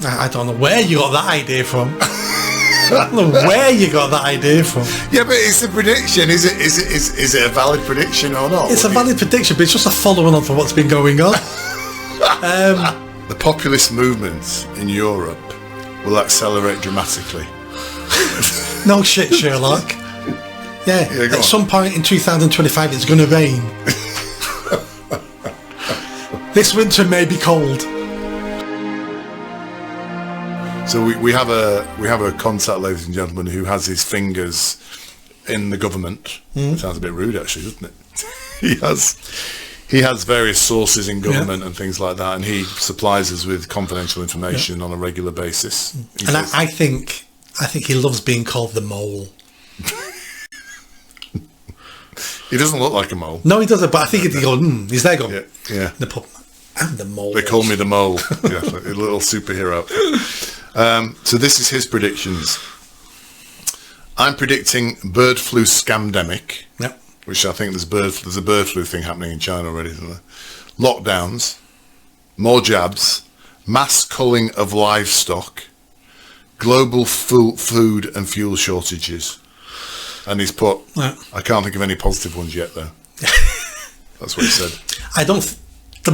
I don't know where you got that idea from. I don't know where you got that idea from. Yeah, but it's a prediction. Is it a valid prediction or not? It's a valid prediction, but it's just a following on from what's been going on. The populist movement in Europe will accelerate dramatically. No shit, Sherlock. Yeah, at some point in 2025 it's going to rain. This winter may be cold. So we have a contact, ladies and gentlemen, who has his fingers in the government. Sounds a bit rude, actually, doesn't it? He has various sources in government and things like that, and he supplies us with confidential information on a regular basis. And I think he loves being called the mole. He doesn't look like a mole. No, he doesn't. But I think he's going. He's there going. Yeah. The pub. I'm the mole. They call me the mole. Yeah, like a little superhero. So this is his predictions. I'm predicting bird flu scamdemic. Yep. Which I think there's a bird flu thing happening in China already, isn't there? Lockdowns, more jabs, mass culling of livestock, global food and fuel shortages. And he's put, I can't think of any positive ones yet, though. That's what he said. There'll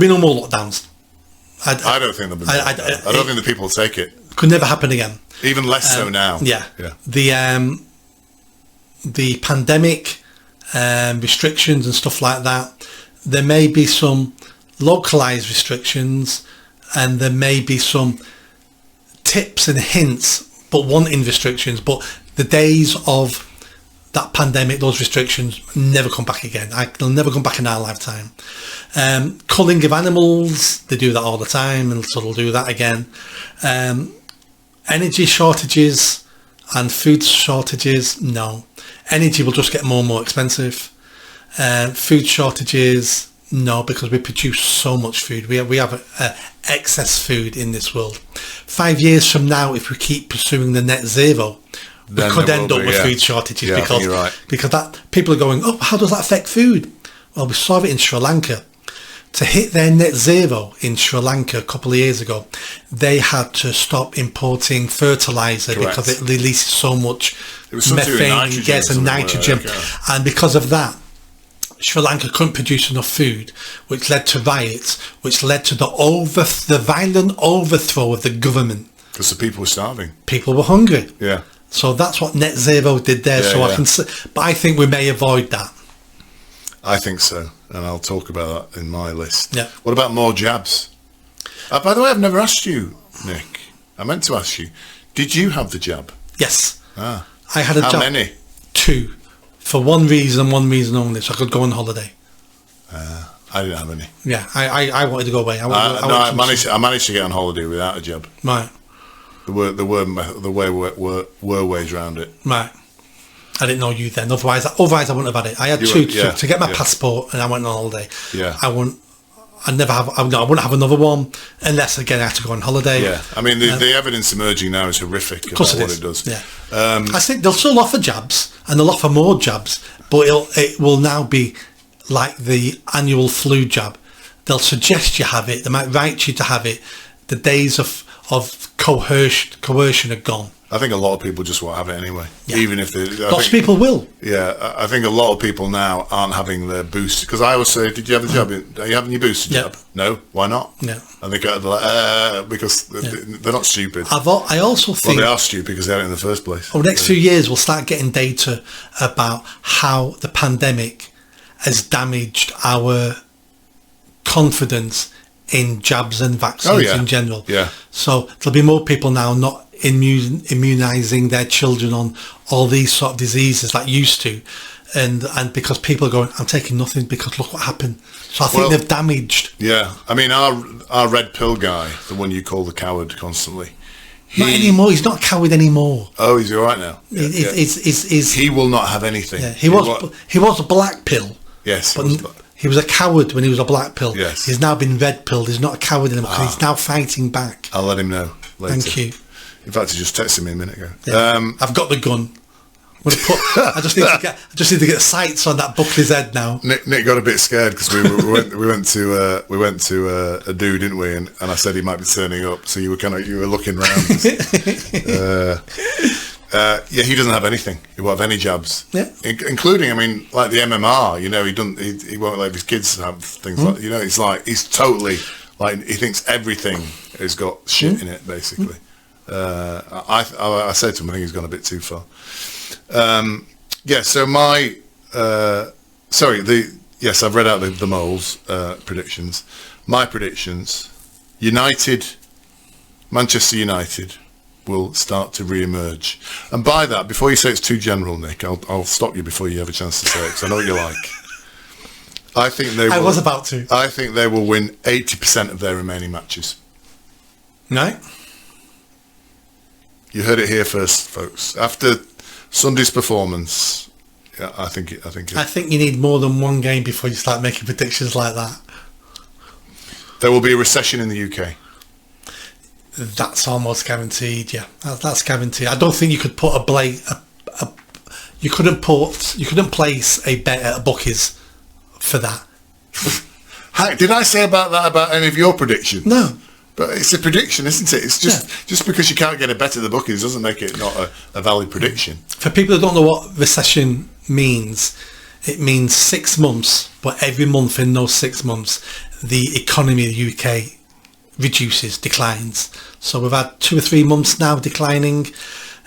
be no more lockdowns. I don't think there'll be more lockdowns. I don't think the people will take it. Could never happen again. Even less so now. Yeah. The pandemic restrictions and stuff like that, there may be some localized restrictions and there may be some tips and hints but wanting restrictions, but the days of that pandemic, those restrictions never come back again. They'll never come back in our lifetime. Culling of animals, they do that all the time, and so they'll do that again. Energy shortages and food shortages, no. Energy will just get more and more expensive. Food shortages, no, because we produce so much food. We have excess food in this world. 5 years from now, if we keep pursuing the net zero, we could end up with food shortages because that people are going, oh, how does that affect food? Well, we saw it in Sri Lanka. To hit their net zero in Sri Lanka a couple of years ago, they had to stop importing fertilizer because it releases so much methane gas and nitrogen. And because of that, Sri Lanka couldn't produce enough food, which led to riots, which led to the violent overthrow of the government. Because the people were starving. People were hungry. Yeah. So that's what net zero did there. But I think we may avoid that. I think so, and I'll talk about that in my list. Yeah. What about more jabs? By the way, I've never asked you, Nick. I meant to ask you. Did you have the jab? Yes. I had a jab. How many? 2. For one reason only, so I could go on holiday. I didn't have any. Yeah, I wanted to go away. I managed to get on holiday without a jab. Right. There were ways around it. Right. I didn't know you then. Otherwise I wouldn't have had it. I had to get my passport, and I went on holiday. Yeah. I wouldn't have another one unless again I had to go on holiday. Yeah. I mean the evidence emerging now is horrific about what it does. Yeah. I think they'll still offer jabs and they'll offer more jabs, but it will now be like the annual flu jab. They'll suggest you have it. They might write you to have it. The days of coercion are gone. I think a lot of people just won't have it anyway. Yeah. Even if lots of people will. Yeah, I think a lot of people now aren't having their boost. Because I always say, did you have the jab? Are you having your booster jab? No, why not? Yeah. And they go like, because they're not stupid. I also think... Well, they are stupid because they had it in the first place. Over the next few years, we'll start getting data about how the pandemic has damaged our confidence in jabs and vaccines in general. Yeah. So there'll be more people now not immunising their children on all these sort of diseases like used to, and because people are going, I'm taking nothing because look what happened. So I think they've damaged. Yeah, I mean our red pill guy, the one you call the coward constantly. Not anymore. He's not a coward anymore. Oh, he's all right now. He will not have anything. Yeah, he was a black pill. Yes. But he was a coward when he was a black pill. Yes. He's now been red pilled. He's not a coward anymore because he's now fighting back. I'll let him know later. Thank you. In fact, he just texted me a minute ago. Yeah. I've got the gun. I just need to get sights on that Buckley's head now. Nick got a bit scared because we went to a do, didn't we? And I said he might be turning up, so you were looking round. Yeah, he doesn't have anything. He won't have any jabs. Yeah, including, I mean, like the MMR. You know, he won't let his kids have things like. You know, he's totally like he thinks everything has got shit in it, basically. I said to him, I think he's gone a bit too far. Yeah, so my yes, I've read out the moles predictions. My predictions: Manchester United will start to re-emerge, and by that, before you say it's too general, Nick, I'll stop you before you have a chance to say it, because I know what you like. I think they. I was about to. I think they will win 80% of their remaining matches. Right. You heard it here first, folks. After Sunday's performance, yeah, I think you need more than one game before you start making predictions like that. There will be a recession in the UK. That's almost guaranteed. Yeah, that's guaranteed. I don't think you could put you couldn't place a bet at bookies for that. Did I say about any of your predictions? No. But it's a prediction, isn't it? It's just because you can't get a bet at the bookies doesn't make it not a valid prediction. For people who don't know what recession means, it means 6 months, but every month in those 6 months, the economy of the UK declines. So we've had 2 or 3 months now declining.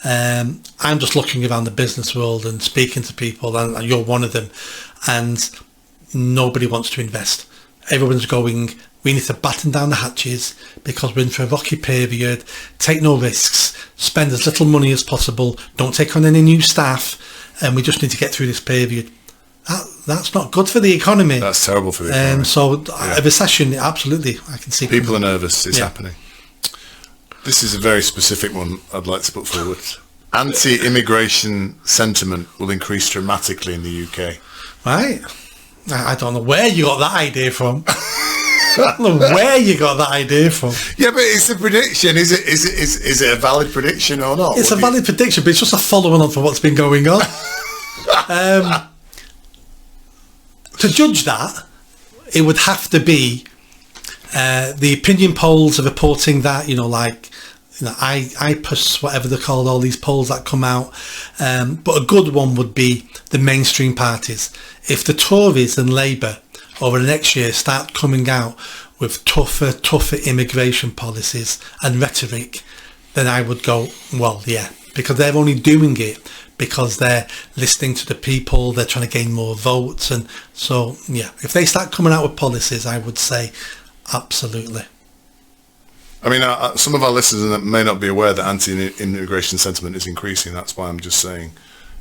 I'm just looking around the business world and speaking to people, and you're one of them, and nobody wants to invest. Everyone's going, we need to batten down the hatches because we're in for a rocky period, take no risks, spend as little money as possible, don't take on any new staff, and we just need to get through this period. That's not good for the economy. That's terrible for the economy. A recession, absolutely, I can see. People are nervous, it's happening. This is a very specific one I'd like to put forward. Anti-immigration sentiment will increase dramatically in the UK. Right. I don't know where you got that idea from. I don't know where you got that idea from. Yeah, but it's a prediction. Is it a valid prediction or not? It's a valid prediction, but it's just a following on from what's been going on. To judge that, it would have to be the opinion polls are reporting that, IPUS, whatever they're called, all these polls that come out. But a good one would be the mainstream parties. If the Tories and Labour over the next year start coming out with tougher immigration policies and rhetoric, then I would go, well, yeah, because they're only doing it because they're listening to the people, they're trying to gain more votes. And so, yeah, if they start coming out with policies, I would say absolutely. I mean, some of our listeners may not be aware that anti-immigration sentiment is increasing. That's why I'm just saying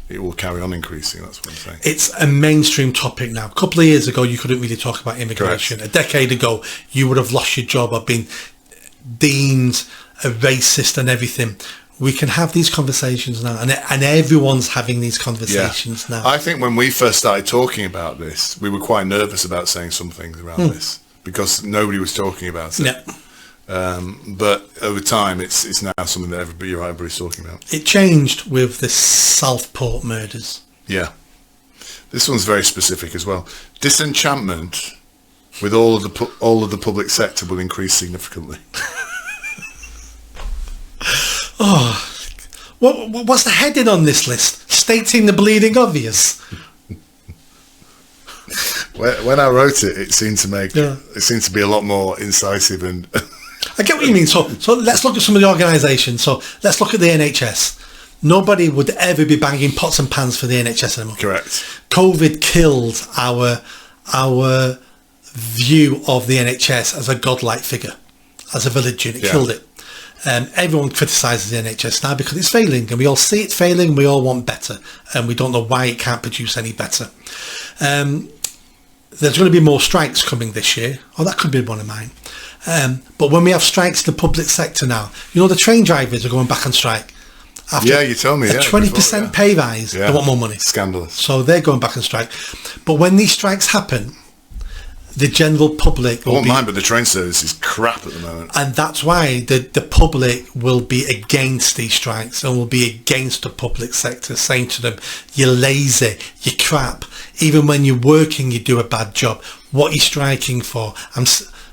it will carry on increasing. That's what I'm saying. It's a mainstream topic now. A couple of years ago, you couldn't really talk about immigration. Correct. A decade ago, you would have lost your job or been deemed a racist and everything. We can have these conversations now, and everyone's having these conversations now. I think when we first started talking about this, we were quite nervous about saying some things around this because nobody was talking about it. Yeah. But over time, it's now something that everybody's talking about. It changed with the Southport murders. Yeah, this one's very specific as well. Disenchantment with all of the public sector will increase significantly. Oh, what's the heading on this list? Stating the bleeding obvious. When I wrote it, it seemed to be a lot more incisive and. I get what you mean. So let's look at some of the organisations. So let's look at the NHS. Nobody would ever be banging pots and pans for the NHS anymore. Correct. COVID killed our view of the NHS as a godlike figure, as a religion. It killed it. Everyone criticises the NHS now because it's failing, and we all see it failing, and we all want better, and we don't know why it can't produce any better. There's going to be more strikes coming this year. Oh, that could be one of mine. But when we have strikes in the public sector now, the train drivers are going back on strike. After you told me. A 20% pay rise. They want more money. Scandalous. So they're going back on strike. But when these strikes happen, the general public I will won't be, mind, but the train service is crap at the moment. and that's why the public will be against these strikes and will be against the public sector, saying to them, you're lazy, you're crap. Even when you're working, you do a bad job. What are you striking for?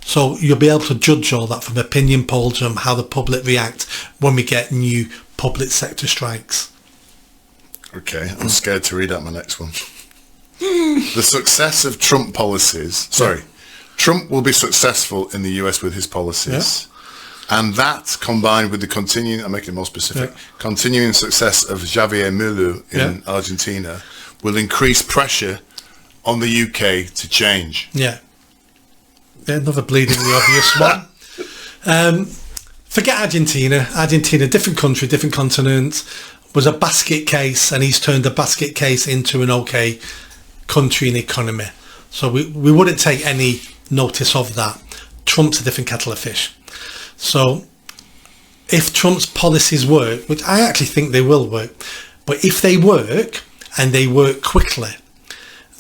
So you'll be able to judge all that from opinion polls and how the public react when we get new public sector strikes. Okay, I'm scared to read out my next one. The success of Trump policies. Sorry. Trump will be successful in the US with his policies. Yeah. And that, combined with the continuing, I'll make it more specific, continuing success of Javier Milei in Argentina, will increase pressure on the UK to change. Yeah. Another bleedingly obvious one. Forget Argentina. Argentina, different country, different continent, was a basket case, and he's turned a basket case into an okay country and economy. So we wouldn't take any notice of that. Trump's a different kettle of fish. So if Trump's policies work, which I actually think they will work, but if they work and they work quickly,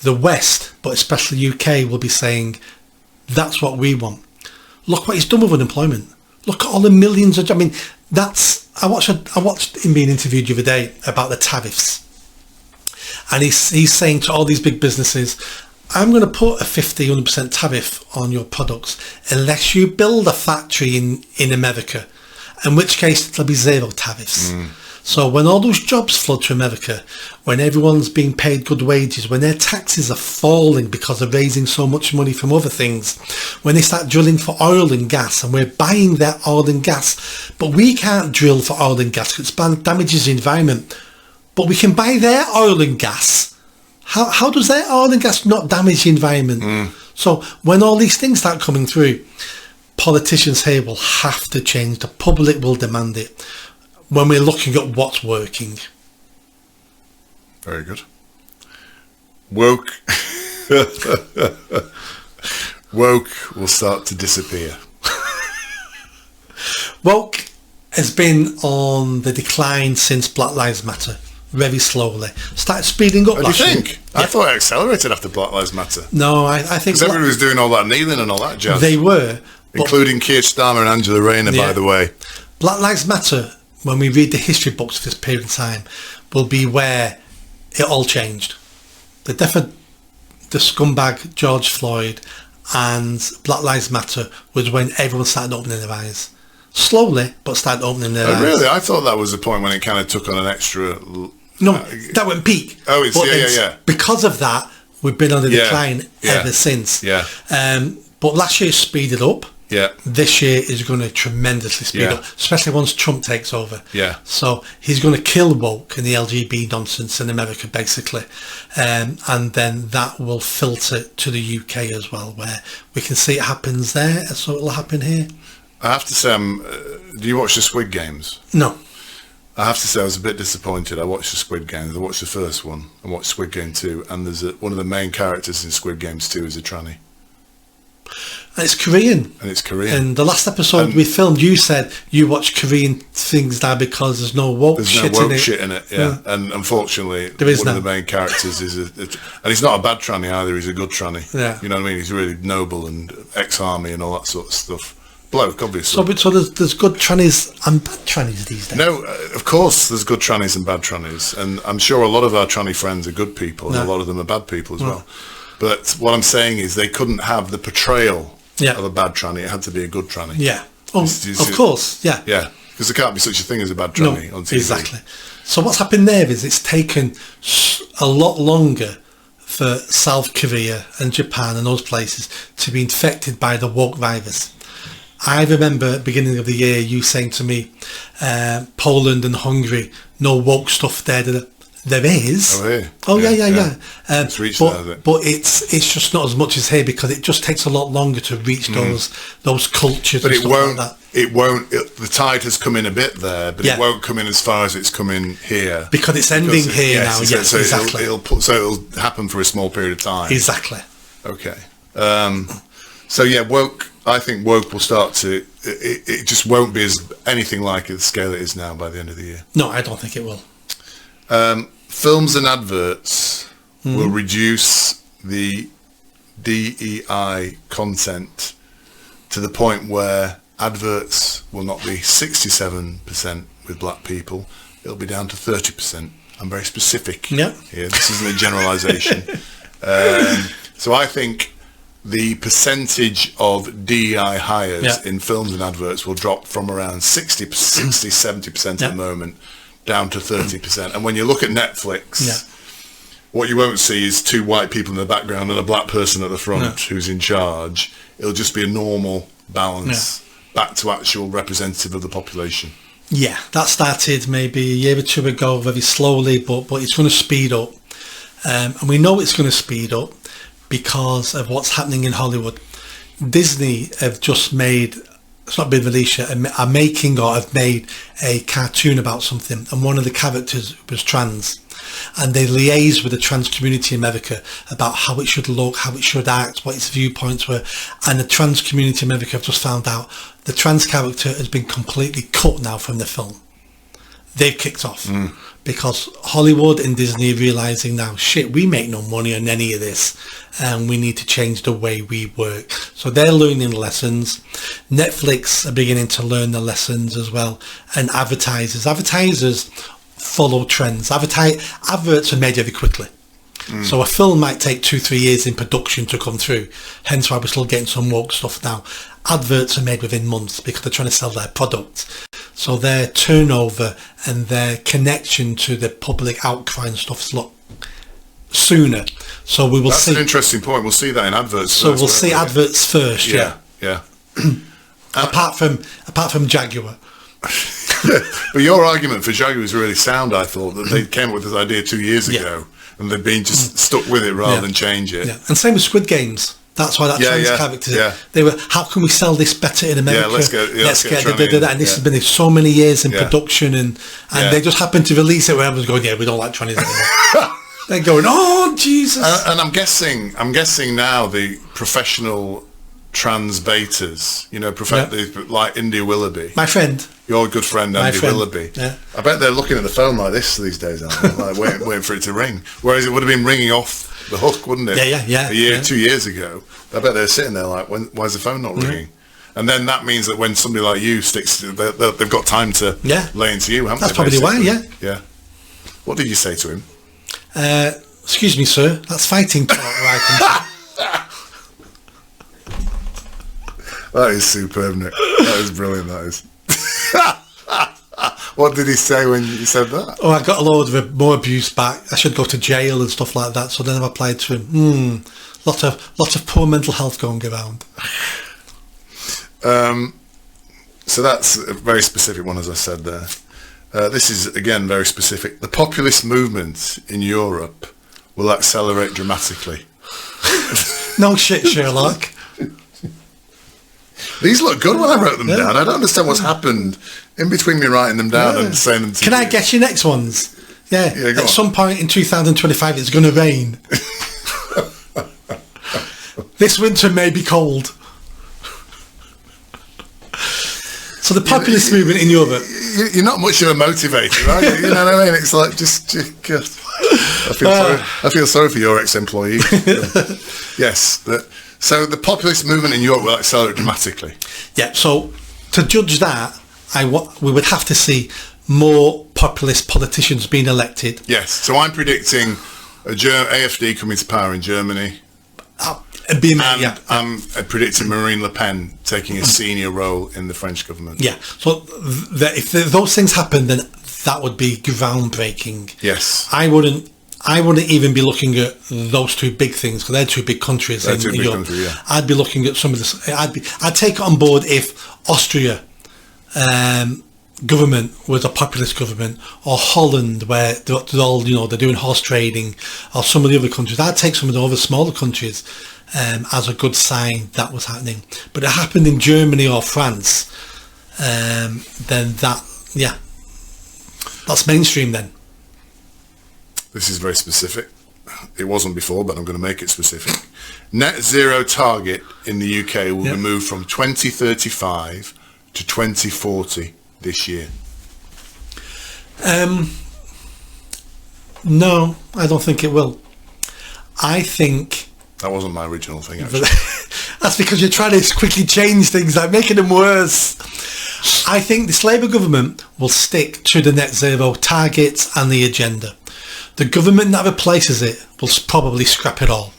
the West, but especially UK, will be saying, that's what we want. Look what he's done with unemployment. Look at all the millions of... I mean, I watched him being interviewed the other day about the tariffs. And he's saying to all these big businesses, I'm going to put a 50-100% tariff on your products unless you build a factory in America, in which case it'll be zero tariffs. So when all those jobs flood to America, when everyone's being paid good wages, when their taxes are falling because they're raising so much money from other things, when they start drilling for oil and gas, and we're buying that oil and gas, but we can't drill for oil and gas because it damages the environment, but we can buy their oil and gas. How does their oil and gas not damage the environment? So when all these things start coming through, politicians here will have to change. The public will demand it when we're looking at what's working. Very good. Woke will start to disappear. Woke has been on the decline since Black Lives Matter, very slowly. Started speeding up last year. Do you think? I thought it accelerated after Black Lives Matter. No, I think... Because everybody was doing all that kneeling and all that jazz. They were. Including Keir Starmer and Angela Rayner, by the way. Black Lives Matter, when we read the history books of this period of time, will be where it all changed. The death of the scumbag George Floyd and Black Lives Matter was when everyone started opening their eyes. Slowly, but started opening their eyes. Really? I thought that was the point when it kind of took on an extra... No, that went peak. Oh, it's, Because of that, we've been on the decline ever since. Yeah. But last year speeded up. Yeah. This year is going to tremendously speed up, especially once Trump takes over. Yeah. So he's going to kill woke and the LGBT nonsense in America, basically. And then that will filter to the UK as well, where we can see it happens there, so it'll happen here. I have to say, do you watch the Squid Games? No. I have to say I was a bit disappointed. I watched the Squid Games. I watched the first one. I watched Squid Game 2, and there's one of the main characters in Squid Games 2 is a tranny. And it's Korean. And it's Korean. And the last episode we filmed, you said you watch Korean things now because there's no woke shit in it. There's no woke shit in it, yeah. And unfortunately, one of the main characters is and he's not a bad tranny either, he's a good tranny. Yeah. You know what I mean? He's really noble and ex-army and all that sort of stuff. Bloke, obviously. So there's good trannies and bad trannies these days? No, of course there's good trannies and bad trannies. And I'm sure a lot of our tranny friends are good people, and a lot of them are bad people as well. But what I'm saying is they couldn't have the portrayal of a bad tranny. It had to be a good tranny. Yeah. Oh, of course, yeah. Yeah, because there can't be such a thing as a bad tranny on TV. Exactly. So what's happened there is it's taken a lot longer for South Korea and Japan and those places to be infected by the woke virus. I remember at the beginning of the year you saying to me, Poland and Hungary, no woke stuff there. There is. Oh, yeah. Oh, yeah. It's reached there, but it's just not as much as here because it just takes a lot longer to reach those cultures. But and it won't. Like that. It won't. The tide has come in a bit there, but it won't come in as far as it's come in here because it's ending here now. Yes, so exactly. It'll happen for a small period of time. Exactly. Okay. So yeah, woke. I think woke will start to. It just won't be as anything like the scale it is now by the end of the year. No, I don't think it will. Films and adverts will reduce the DEI content to the point where adverts will not be 67% with black people, it'll be down to 30%. I'm very specific here. This isn't a generalisation. So I think the percentage of DEI hires in films and adverts will drop from around 70% at the moment down to 30%. And when you look at Netflix, what you won't see is two white people in the background and a black person at the front who's in charge. It'll just be a normal balance back to actual representative of the population. Yeah, that started maybe a year or two ago, very slowly, but it's going to speed up. And we know it's going to speed up because of what's happening in Hollywood. Disney have just made, it's not been released yet, are making or have made a cartoon about something, and one of the characters was trans. And they liaised with the trans community in America about how it should look, how it should act, what its viewpoints were. And the trans community in America have just found out the trans character has been completely cut now from the film. They've kicked off because Hollywood and Disney are realising now, shit, we make no money on any of this and we need to change the way we work. So they're learning lessons. Netflix are beginning to learn the lessons as well. And advertisers follow trends. Adverts are made very quickly. So a film might take 2-3 years in production to come through, hence why we're still getting some woke stuff now. Adverts are made within months because they're trying to sell their product, so their turnover and their connection to the public outcry and stuff is a lot sooner. So we will That's see. an interesting point. We'll see that in adverts So first, we'll see adverts first. Yeah. apart from Jaguar. But your argument for Jaguar was really sound. I thought that they came up with this idea 2 years ago, and they've been just stuck with it rather than change it. Yeah, and same with Squid Games. That's why that trans character. They were, how can we sell this better in America? Let's get and this has been so many years in production, and they just happened to release it where everyone's going, we don't like trannies anymore. They're going, oh Jesus! And I'm guessing now the professional trans baiters, like India Willoughby, my friend, your good friend Andy Willoughby. Yeah. I bet they're looking at the phone like this these days, aren't they? Like waiting for it to ring. Whereas it would have been ringing off the hook, wouldn't it? Yeah. 2 years ago, I bet they're sitting there like, why is the phone not ringing? And then that means that when somebody like you sticks to, they've got time to lay into you, haven't That's they? That's probably why. Yeah. What did you say to him? Excuse me, sir. That's fighting talk, right? That is superb, Nick. That is brilliant, that is. What did he say when you said that? Oh, I got a load of more abuse back. I should go to jail and stuff like that. So then I applied to him. Lot of poor mental health going around. So that's a very specific one, as I said there. This is, again, very specific. The populist movement in Europe will accelerate dramatically. No shit, Sherlock. These look good when I wrote them down. I don't understand what's happened in between me writing them down and saying them to you. Can I guess your next ones? Yeah, at some point in 2025 it's going to rain. This winter may be cold. So the populist movement in Europe. You're not much of a motivator, are you? You know what I mean? It's like just I feel sorry for your ex-employee. Yes. So the populist movement in Europe will accelerate dramatically. Yeah. So to judge that, we would have to see more populist politicians being elected. Yes. So I'm predicting AfD coming to power in Germany. I'm predicting Marine Le Pen taking a senior role in the French government. Yeah. So if those things happen, then that would be groundbreaking. Yes. I wouldn't even be looking at those two big things because they're two big countries in Europe. I'd be looking at some of this. I'd take it on board if Austria government was a populist government, or Holland where they're all they're doing horse trading, or some of the other countries. I'd take some of the other smaller countries as a good sign that was happening. But it happened in Germany or France, then that's mainstream then. This is very specific. It wasn't before, but I'm going to make it specific. Net zero target in the UK will be moved from 2035 to 2040 this year. No, I don't think it will. I think That wasn't my original thing, actually. That's because you're trying to quickly change things, like making them worse. I think this Labour government will stick to the net zero targets and the agenda. The government that replaces it will probably scrap it all.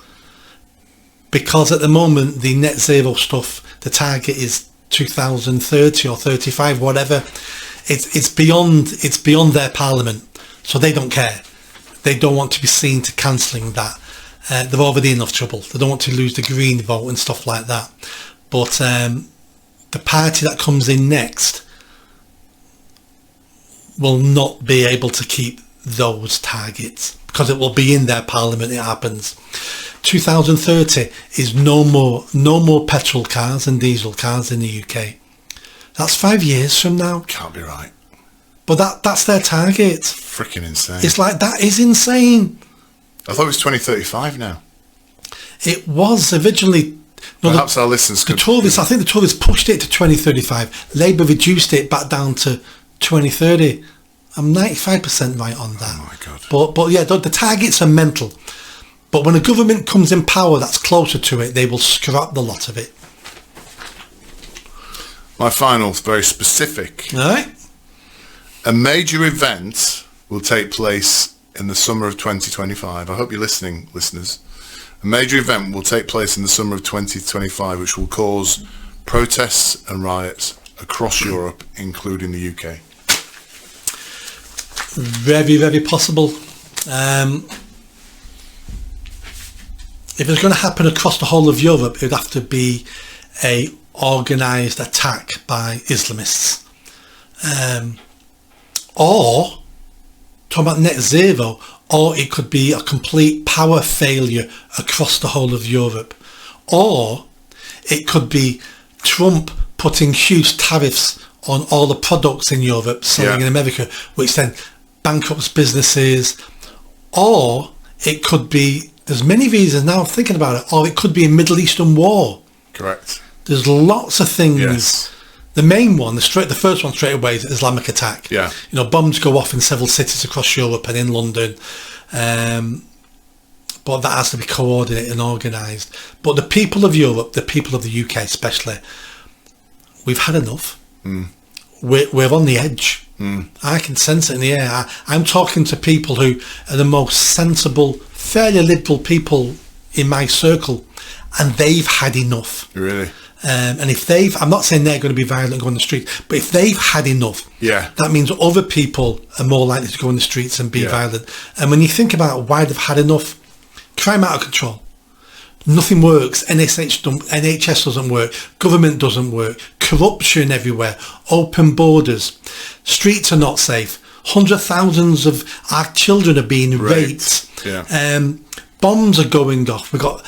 Because at the moment, the net zero stuff, the target is 2030 or 35, whatever. It's beyond their parliament, so they don't care. They don't want to be seen to cancelling that. They're already in enough trouble. They don't want to lose the Green vote and stuff like that. But the party that comes in next will not be able to keep those targets because it will be in their parliament. It happens. 2030 is no more petrol cars and diesel cars in the UK. That's 5 years from now. Can't be right. But that's their target. Freaking insane. It's like, that is insane. I thought it was 2035 now. It was originally. No, Perhaps our listeners could... I think the Tories pushed it to 2035. Labour reduced it back down to 2030. I'm 95% right on that. Oh my God. But yeah, the targets are mental. But when a government comes in power that's closer to it, they will scrap the lot of it. My final, very specific. All right. A major event will take place in the summer of 2025. I hope you're listening, listeners. A major event will take place in the summer of 2025, which will cause protests and riots across Europe, including the UK. Very, very possible. If it's going to happen across the whole of Europe, it would have to be a organised attack by Islamists. Or, talking about net zero, or it could be a complete power failure across the whole of Europe. Or it could be Trump putting huge tariffs on all the products in Europe selling in America, which then bankrupts businesses. Or it could be, there's many reasons now I'm thinking about it, or it could be a Middle Eastern war. Correct. There's lots of things. Yes. The main one, the first one straight away is Islamic attack. Yeah. You know, bombs go off in several cities across Europe and in London. But that has to be coordinated and organised. But the people of Europe, the people of the UK especially, we've had enough. We're on the edge. I can sense it in the air. I'm talking to people who are the most sensible, fairly liberal people in my circle, and they've had enough. Really? And if I'm not saying they're going to be violent and go on the street, but if they've had enough, that means other people are more likely to go in the streets and be violent. And when you think about why they've had enough, crime out of control, nothing works, NHS doesn't work, government doesn't work, corruption everywhere, open borders, streets are not safe, hundreds of thousands of our children are being raped, bombs are going off, we've got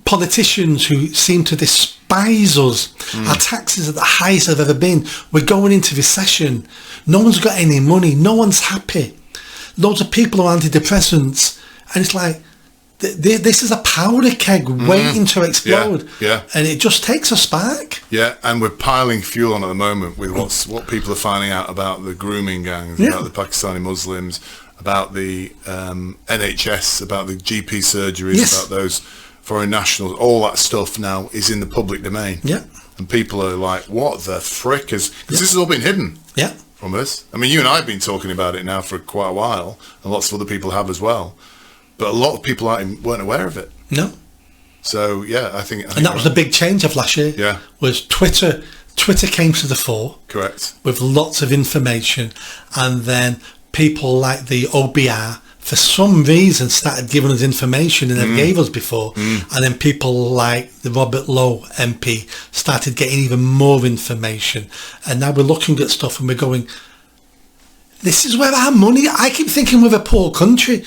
politicians who seem to despise us. Our taxes are the highest they've ever been. We're going into recession. No one's got any money. No one's happy. Loads of people are antidepressants, and it's like this is a powder keg waiting to explode. And it just takes a spark. And we're piling fuel on at the moment with what people are finding out about the grooming gangs, about the Pakistani Muslims, about the NHS, about the GP surgeries, about those foreign nationals. All that stuff now is in the public domain. And people are like, what the frick? Because this has all been hidden from us. I mean, you and I have been talking about it now for quite a while, and lots of other people have as well. But a lot of people weren't aware of it. No. So, I think and that was the big change of last year. Was Twitter. Twitter came to the fore. Correct. With lots of information. And then people like the OBR, for some reason, started giving us information they never gave us before. And then people like the Robert Lowe MP started getting even more information. And now we're looking at stuff and we're going, this is where our money... I keep thinking we're a poor country.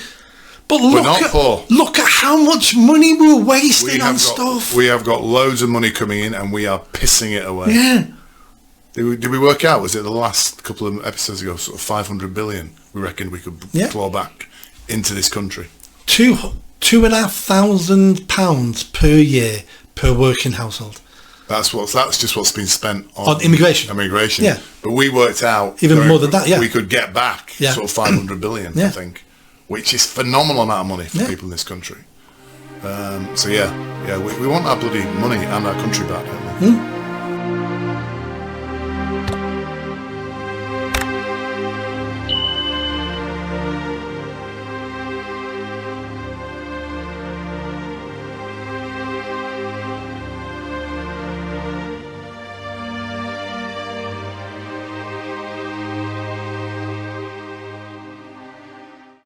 But look at how much money we're wasting on stuff. We have got loads of money coming in and we are pissing it away. Did we work out, was it the last couple of episodes ago, sort of 500 billion we reckoned we could claw back into this country? £2,500 per year per working household. That's just what's been spent on immigration. But we worked out even more than that. We could get back sort of 500 billion, I think, which is a phenomenal amount of money for people in this country. So yeah, we want our bloody money and our country back, don't we?